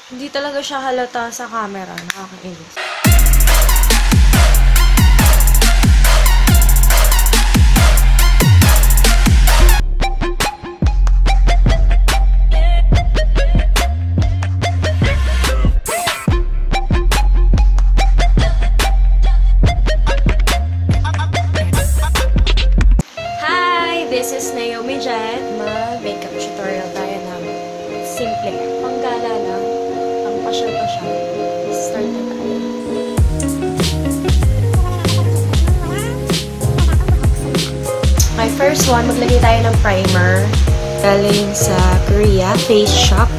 Hindi talaga siya halata sa camera. Nakakainis. This is Naomi Jet. Mag-makeup tutorial tayo na simple. Panggala lang. Pang pasyal-pasyal. Start na tayo. My first one, maglagay tayo ng primer. Galing sa Korea, Face Shop.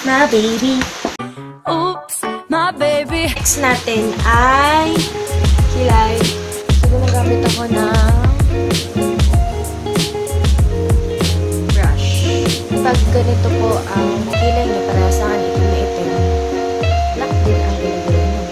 My baby. Oops, my baby. Next natin ay kilay. So, gumagamit ako ng brush. Pag ganito po ang kilay niya, para sa akin, ito na itim. Black din ang ginagawa niyo.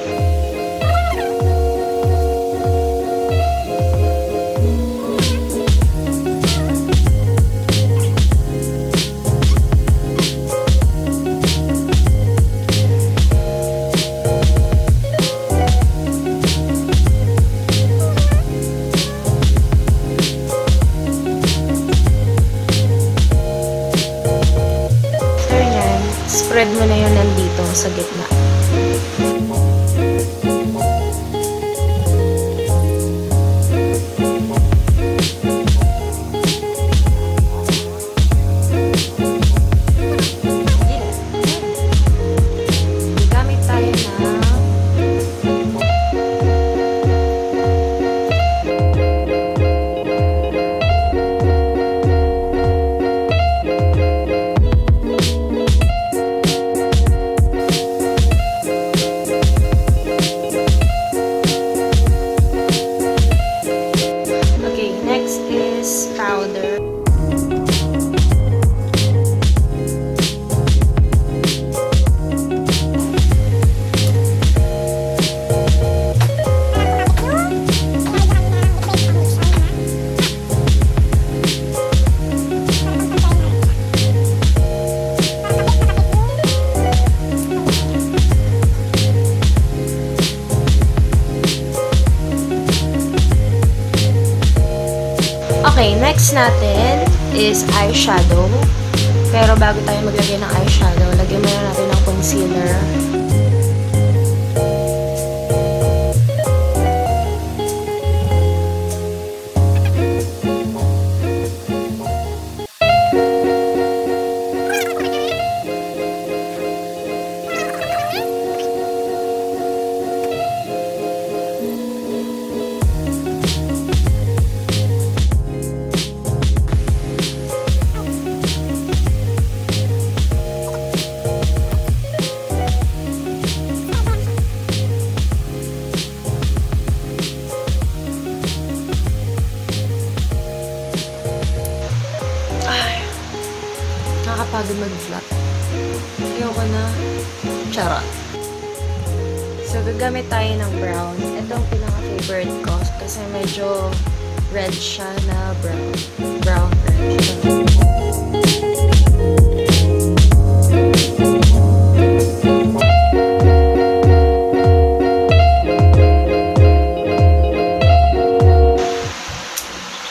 Spread mo na yun nandito sa gitna. Gamit tayo na powder. Okay, next natin is eyeshadow. Pero bago tayo maglagay ng eyeshadow, lagyan muna natin ng concealer. Nakakapagod mag-vlog. Ayoko na. Charot. So, gagamit tayo ng brown. Ito ang pinaka-favorite ko kasi medyo red siya na brown. Brown red siya.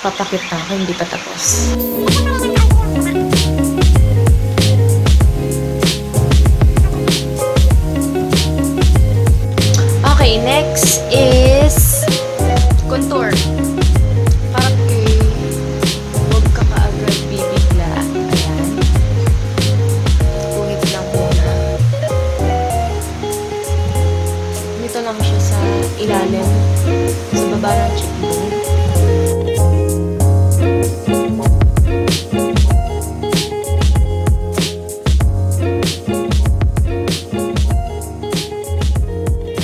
Papakit na ako, hindi pa tapos. Okay, next is contour. Parang huwag ka kaagad bibigla. Ayan. Kuhit lang muna. Dito lang siya sa ilalim. Sa baba ng cheekbone.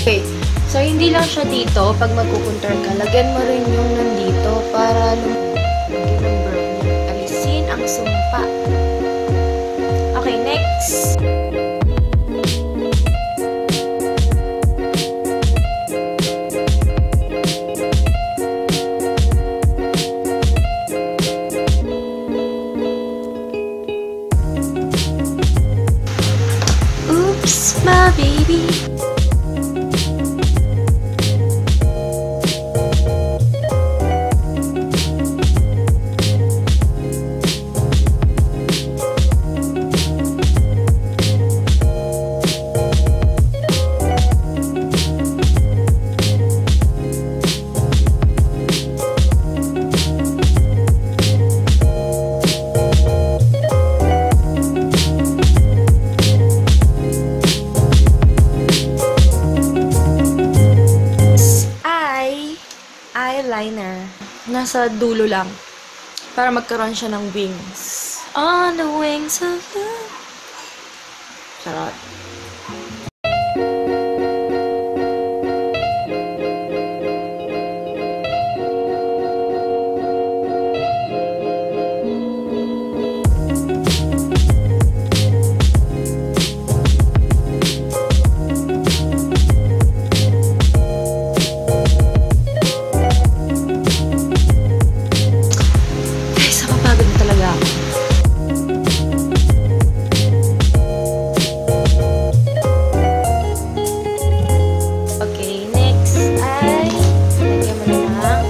Okay. So, hindi lang siya dito. Pag magkukontour ka, lagyan mo rin yung nandito para lagyan ng brown. Alisin ang sumpa. Okay, next. baby. Eyeliner. Nasa dulo lang. Para magkaroon siya ng wings. On the wings of love. Charot. Guys, napapagod na talaga ako. Okay, next ay lagyan mo na lang